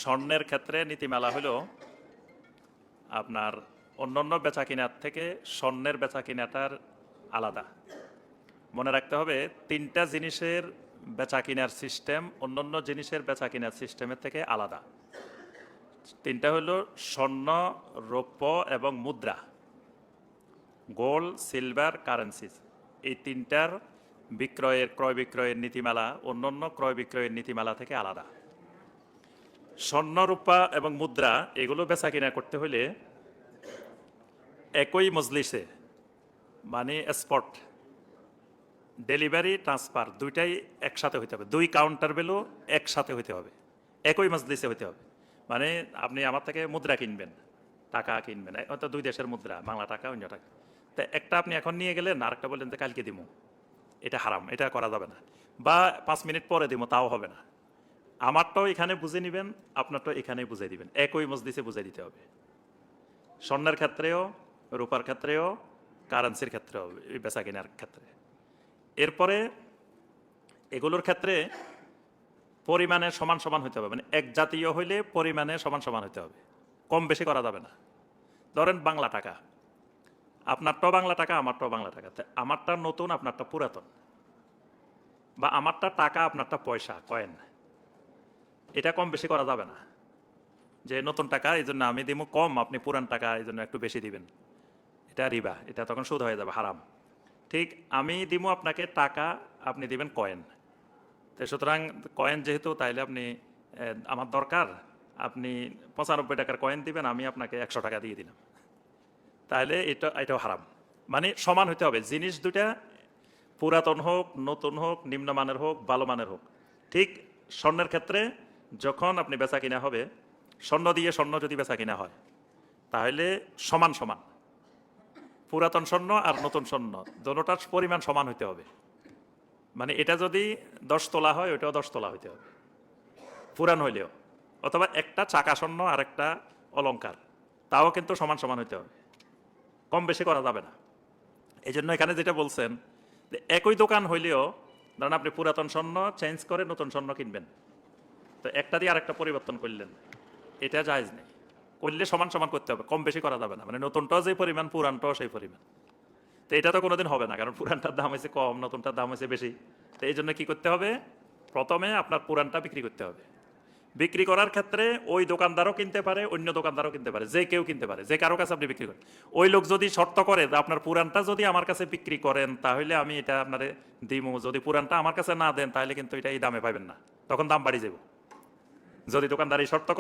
স্বর্ণের ক্ষেত্রে নীতিমালা হলো আপনার অন্যান্য বেচা কিনার থেকে স্বর্ণের বেচা কিনাটার আলাদা। মনে রাখতে হবে তিনটা জিনিসের বেচা কিনার সিস্টেম অন্যান্য জিনিসের বেচা কিনার সিস্টেমের থেকে আলাদা। তিনটা হলো স্বর্ণ, রৌপ্য এবং মুদ্রা, গোল্ড, সিলভার, কারেন্সিস। এই তিনটার ক্রয় বিক্রয়ের নীতিমালা অন্যান্য ক্রয় বিক্রয়ের নীতিমালা থেকে আলাদা। স্বর্ণ, রূপা এবং মুদ্রা এগুলো বেচা কিনা করতে হলে একই মজলিসে, মানে স্পট ডেলিভারি ট্রান্সফার দুইটাই একসাথে হইতে হবে, দুই কাউন্টার বেলও একসাথে হইতে হবে, একই মজলিসে হইতে হবে। মানে আপনি আমার থেকে মুদ্রা কিনবেন, টাকা কিনবেন, হয়তো দুই দেশের মুদ্রা, বাংলা টাকা অন্য টাকা, তা একটা আপনি এখন নিয়ে গেলেন, আরেকটা বললেন যে কালকে দিব, এটা হারাম, এটা করা যাবে না। বা 5 মিনিট পরে দিব, তাও হবে না। আমারটাও এখানে বুঝে নেবেন, আপনারটাও এখানেই বুঝে দিবেন, একই মজলিসে বুঝে দিতে হবে। স্বর্ণের ক্ষেত্রেও, রূপার ক্ষেত্রেও, কারেন্সির ক্ষেত্রেও, এই বেচা কেনার ক্ষেত্রে। এরপরে এগুলোর ক্ষেত্রে পরিমাণে সমান সমান হতে হবে, মানে এক জাতীয় হইলে পরিমাণে সমান সমান হতে হবে, কম বেশি করা যাবে না। ধরেন বাংলা টাকা, আপনারটাও বাংলা টাকা, আমারটাও বাংলা টাকা, আমারটা নতুন, আপনারটা পুরাতন। বা আমারটা টাকা, আপনারটা পয়সা, কয়েন, এটা কম বেশি করা যাবে না। যে নতুন টাকা এই জন্য আমি দিব কম, আপনি পুরান টাকা এই জন্য একটু বেশি দিবেন, এটা রিবা, এটা তখন সুদ হয়ে যাবে, হারাম। ঠিক আমি দিব আপনাকে টাকা, আপনি দিবেন কয়েন। তো সুতরাং কয়েন যেহেতু, তাইলে আপনি আমার দরকার, আপনি 95 টাকার কয়েন দিবেন, আমি আপনাকে 100 টাকা দিয়ে দিলাম, তাহলে এটাও হারাম। মানে সমান হতে হবে জিনিস দুটা, পুরাতন হোক, নতুন হোক, নিম্নমানের হোক, ভালো মানের হোক। ঠিক স্বর্ণের ক্ষেত্রে যখন আপনি বেচা কিনা হবে, স্বর্ণ দিয়ে স্বর্ণ যদি বেচা কিনা হয়, তাহলে সমান সমান, পুরাতন স্বর্ণ আর নতুন স্বর্ণ দুটোটার পরিমাণ সমান হইতে হবে। মানে এটা যদি 10 তোলা হয়, ওইটাও 10 তোলা হইতে হবে, পুরান হইলেও। অথবা একটা চাকা স্বর্ণ আর একটা অলংকার, তাও কিন্তু সমান সমান হইতে হবে, কম বেশি করা যাবে না। এই জন্য এখানে যেটা বলছেন যে একই দোকান হইলেও, ধরেন আপনি পুরাতন স্বর্ণ চেঞ্জ করে নতুন স্বর্ণ কিনবেন, তো একটা দিয়ে আরেকটা পরিবর্তন করলেন, এটা জায়েজ নেই। করলে সমান সমান করতে হবে, কম বেশি করা যাবে না। মানে নতুনটাও যে পরিমাণ, পুরানটাও সেই পরিমাণ। তো এটা তো কোনোদিন হবে না, কারণ পুরানটার দাম হয়েছে কম, নতুনটার দাম হয়েছে বেশি। তো এই জন্য কী করতে হবে, প্রথমে আপনার পুরানটা বিক্রি করতে হবে। বিক্রি করার ক্ষেত্রে ওই দোকানদারও কিনতে পারে, অন্য দোকানদারও কিনতে পারে, যে কেউ কিনতে পারে, যে কারো কাছে আপনি বিক্রি করেন। ওই লোক যদি শর্ত করে যে আপনার পুরানটা যদি আমার কাছে বিক্রি করেন তাহলে আমি এটা আপনারে দিমু, যদি পুরানটা আমার কাছে না দেন তাহলে কিন্তু এটা এই দামে পাবেন না, তখন দাম বাড়ি যাব। যদি দোকানদার এই শর্ত